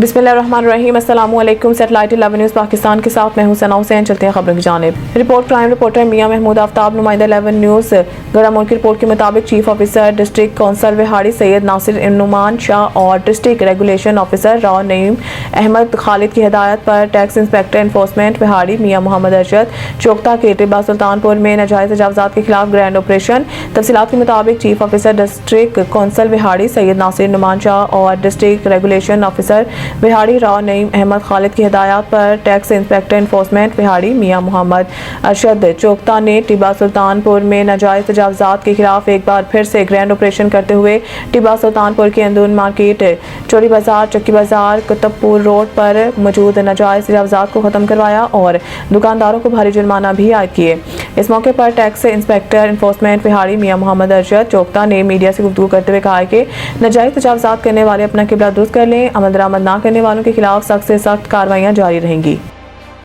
बिस्मिल्लाहिर्रहमानिर्रहीम। अस्सलाम वालेकुम। सैटेलाइट 11 न्यूज़ पाकिस्तान के साथ मैं हूं सना हुसैन। चलते हैं खबरों की जानिब। रिपोर्ट क्राइम रिपोर्टर मियां महमूद आफ्ताब, नुमाइंदा 11 न्यूज़ गढ़ामोड़ की रिपोर्ट के मुताबिक chief officer district council Vehari Syed Nasir Numan Shah और district regulation officer Rao Naeem Ahmed Khalid की हिदायत पर टैक्स इंस्पेक्टर एनफोर्समेंट विहाड़ी मियां मोहम्मद अरशद चोकता के टिब्बा सुल्तानपुर में नाजायज तजावुज़ात के खिलाफ ग्रैंड ऑपरेशन। तफसीलात के मुताबिक chief officer district council Vehari Syed Nasir Numan Shah और district regulation officer Vehari Rao Naeem Ahmed Khalid की हिदायत पर टैक्स इंस्पेक्टर एनफोर्समेंट विहाड़ी मियां मोहम्मद अरशद चोकता ने टिब्बा सुल्तानपुर में नाजायज तजावुज़ात के खिलाफ एक बार फिर से ग्रैंड ऑपरेशन करते हुए टिब्बा सुल्तानपुर के अंदरून मार्केट, चोरी बाजार, चक्की बाजार, कुतुबपुर रोड पर मौजूद नाजायज तजावुज़ात को ख़त्म करवाया और दुकानदारों को भारी जुर्माना भी आयद किए। इस मौके पर टैक्स इंस्पेक्टर एनफोर्समेंट विहाड़ी मियां मोहम्मद अरशद चोकता ने मीडिया से गुफ्तगू करते हुए कहा कि नाजायज तजावुज़ात करने वाले अपना किबला दुरुस्त कर लें। अमल दरामद ना करने वालों के खिलाफ सख्त से सख्त कार्रवाइयाँ जारी रहेंगी।